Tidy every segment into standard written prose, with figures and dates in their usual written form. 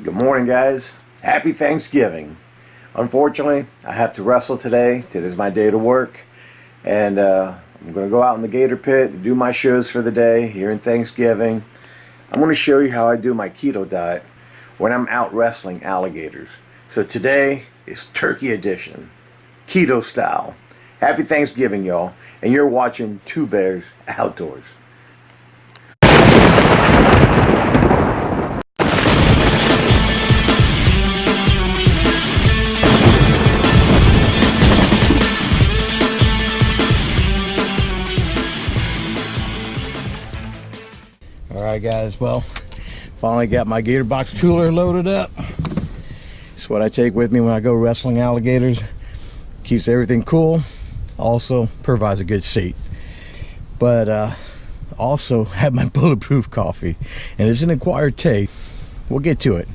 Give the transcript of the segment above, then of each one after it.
Good morning, guys. Happy Thanksgiving. Unfortunately, I have to wrestle today. Today's my day to work. And I'm going to go out in the gator pit and do my shows for the day here in Thanksgiving. I'm going to show you how I do my keto diet when I'm out wrestling alligators. So today is turkey edition, keto style. Happy Thanksgiving, y'all. And you're watching Two Bears Outdoors. Alright guys, well, finally got my gator box cooler loaded up. It's what I take with me when I go wrestling alligators. Keeps everything cool, also provides a good seat. But also have my bulletproof coffee, and it's an acquired taste. We'll get to it.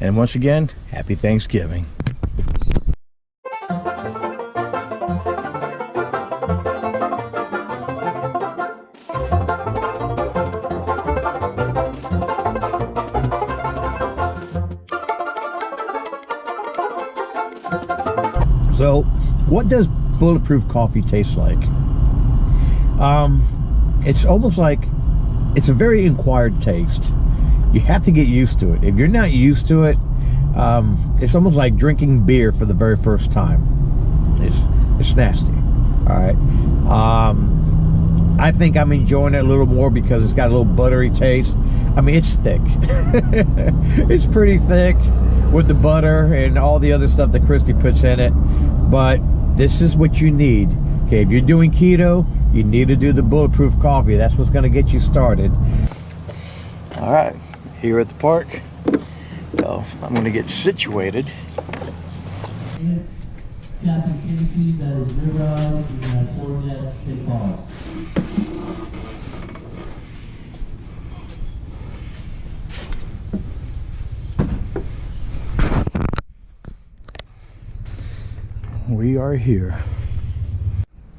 And once again, happy Thanksgiving. So, what does bulletproof coffee taste like? It's almost like, it's a very acquired taste. You have to get used to it. If you're not used to it, it's almost like drinking beer for the very first time. It's nasty. All right. I think I'm enjoying it a little more because it's got a little buttery taste. I mean, it's thick. It's pretty thick with the butter and all the other stuff that Christy puts in it. But this is what you need. Okay, if you're doing keto, you need to do the bulletproof coffee. That's what's going to get you started. All right, here at the park. So I'm going to get situated. It's Captain Casey, that is River, we have 4 nets, they follow. We are here.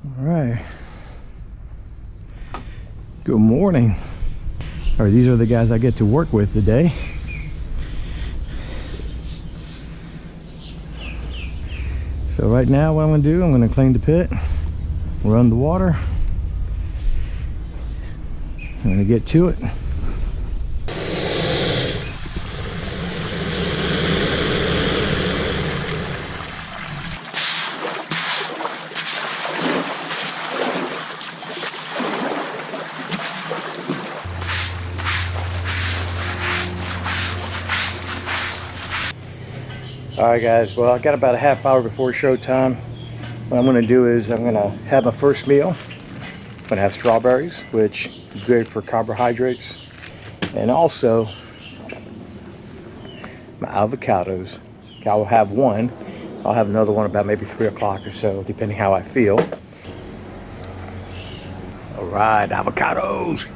All right. Good morning. All right, these are the guys I get to work with today. So right now what I'm going to do, I'm going to clean the pit, run the water. I'm going to get to it. Alright guys, well I got about a half hour before showtime. What I'm going to do is I'm going to have my first meal. I'm going to have strawberries, which is good for carbohydrates. And also my avocados. I will have one. I'll have another one about maybe 3 o'clock or so, depending how I feel. Alright, avocados.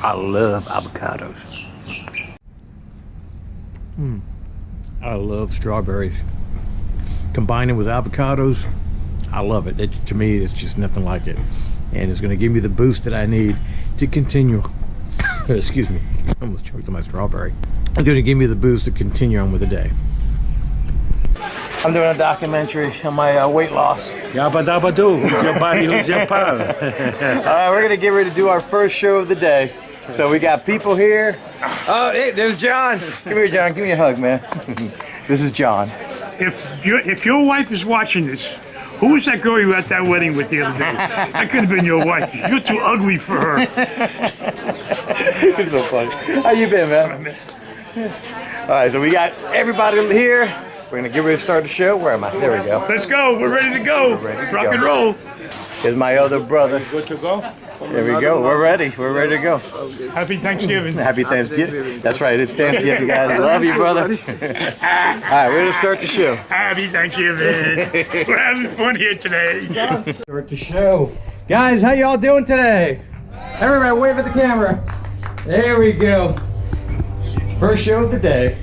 I love avocados. I love strawberries. Combining with avocados, I love it. To me, it's just nothing like it. And it's going to give me the boost that I need to continue. Excuse me, I almost choked on my strawberry. It's going to give me the boost to continue on with the day. I'm doing a documentary on my weight loss. Yabba dabba doo. Who's your body? Who's your pal? We're going to get ready to do our first show of the day. So we got people here. Oh, hey, there's John. Come here, John. Give me a hug, man. This is John. If your wife is watching this, who was that girl you were at that wedding with the other day? That could have been your wife. You're too ugly for her. It's so funny. How you been, man? All right, so we got everybody here. We're gonna get ready to start the show. Where am I? There we go. Let's go. We're ready to go. Rock and roll. Here's my other brother. Good to go? There we go. We're ready. We're ready to go. Happy Thanksgiving. Happy Thanksgiving. That's right. It's Thanksgiving, guys. Love you, brother. All right, we're gonna start the show. Happy Thanksgiving. We're having fun here today. Start the show. Guys, how y'all doing today? Everybody wave at the camera. There we go. First show of the day.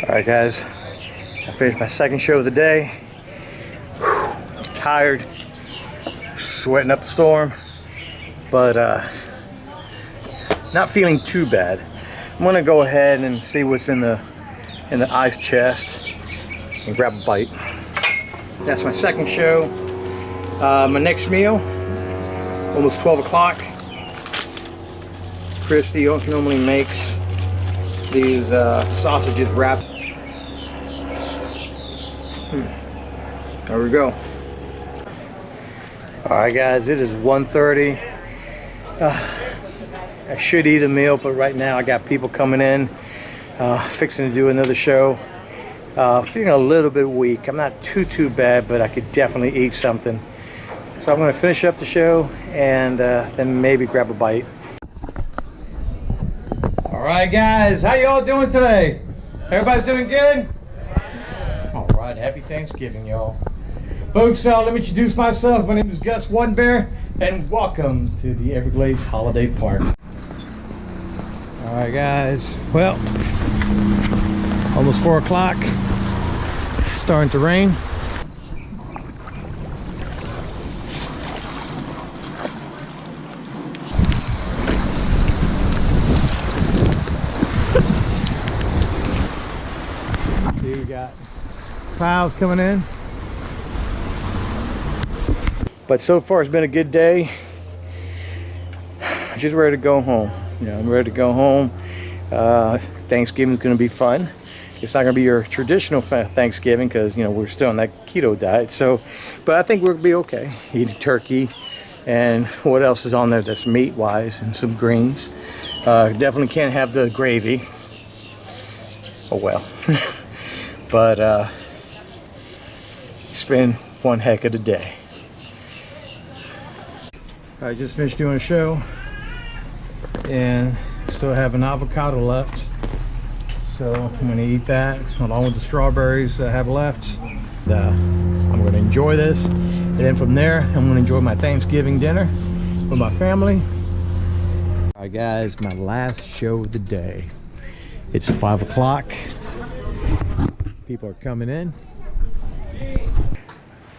Alright guys, I finished my second show of the day. Whew, tired, sweating up a storm, but not feeling too bad. I'm gonna go ahead and see what's in the ice chest and grab a bite. That's my second show. My next meal, almost 12 o'clock. Christy normally makes these sausages wrapped. There we go. Alright guys, it is 1:30. I should eat a meal, but right now I got people coming in, fixing to do another show. Feeling a little bit weak. I'm not too bad, but I could definitely eat something. So I'm going to finish up the show and then maybe grab a bite. Alright guys, how y'all doing today? Everybody's doing good? Alright, happy Thanksgiving y'all. Folks, let me introduce myself. My name is Gus One Bear, and welcome to the Everglades Holiday Park. Alright guys, well, almost 4 o'clock. Starting to rain. See, we got clouds coming in. But so far it's been a good day. I'm just ready to go home. I'm ready to go home. Thanksgiving's gonna be fun. It's not gonna be your traditional Thanksgiving because we're still on that keto diet. So, but I think we'll be okay. Eat a turkey, and what else is on there that's meat-wise, and some greens. Definitely can't have the gravy. Oh well. But it's been one heck of a day. I just finished doing a show and still have an avocado left, so I'm going to eat that along with the strawberries I have left. I'm going to enjoy this, and then from there I'm going to enjoy my Thanksgiving dinner with my family. Alright guys, my last show of the day. It's 5 o'clock. People are coming in.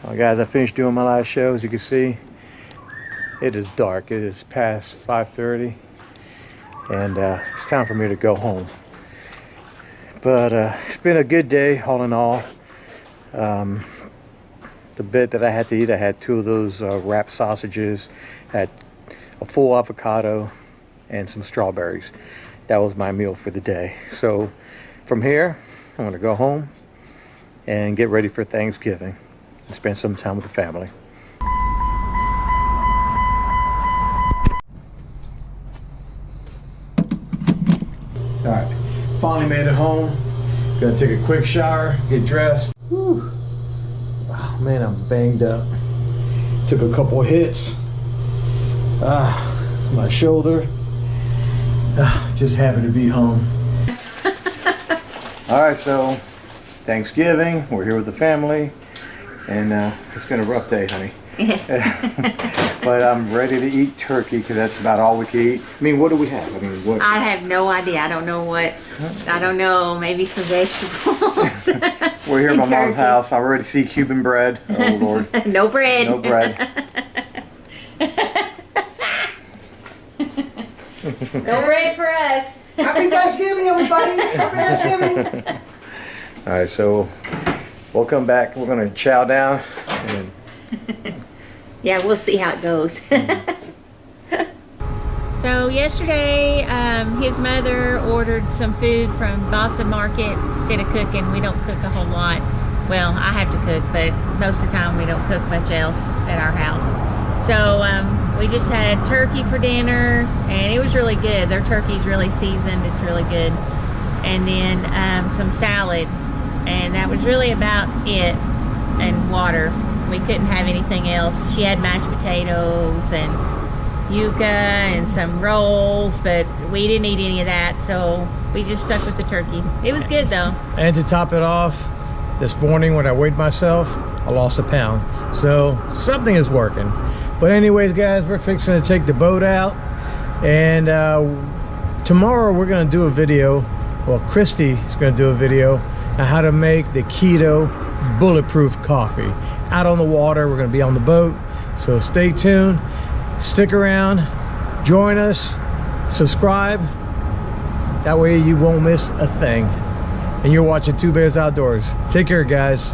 Alright guys, I finished doing my last show. As you can see, it is dark. It is past 5:30, and it's time for me to go home. But it's been a good day all in all. The bit that I had to eat, I had 2 of those wrapped sausages, had a full avocado, and some strawberries. That was my meal for the day. So from here, I'm gonna go home and get ready for Thanksgiving and spend some time with the family. Alright, finally made it home. Gonna take a quick shower, get dressed. Whew. Oh man, I'm banged up. Took a couple of hits. My shoulder. Just happy to be home. Alright, so Thanksgiving, we're here with the family, and it's been a rough day, honey. But I'm ready to eat turkey because that's about all we can eat. I mean, what do we have? What? I have no idea. I don't know what. I don't know. Maybe some vegetables. We're here at my mom's house. I already see Cuban bread. Oh Lord. No bread. No bread. No bread for us. Happy Thanksgiving, everybody! Happy Thanksgiving! All right, so we'll come back. We're gonna chow down. And Yeah, we'll see how it goes. So yesterday, his mother ordered some food from Boston Market instead of cooking. We don't cook a whole lot. Well, I have to cook, but most of the time we don't cook much else at our house. So we just had turkey for dinner, and it was really good. Their turkey's really seasoned. It's really good. And then some salad, and that was really about it, and water. We couldn't have anything else. She had mashed potatoes and yuca and some rolls, but we didn't eat any of that, so we just stuck with the turkey. It was good though. And to top it off, this morning when I weighed myself, I lost a pound. So something is working. But anyways, guys, we're fixing to take the boat out, and tomorrow we're gonna do a video. Well, Christy is gonna do a video on how to make the Keto bulletproof coffee. Out on the water, we're gonna be on the boat. So stay tuned, stick around, join us, subscribe. That way you won't miss a thing. And you're watching Two Bears Outdoors. Take care, guys.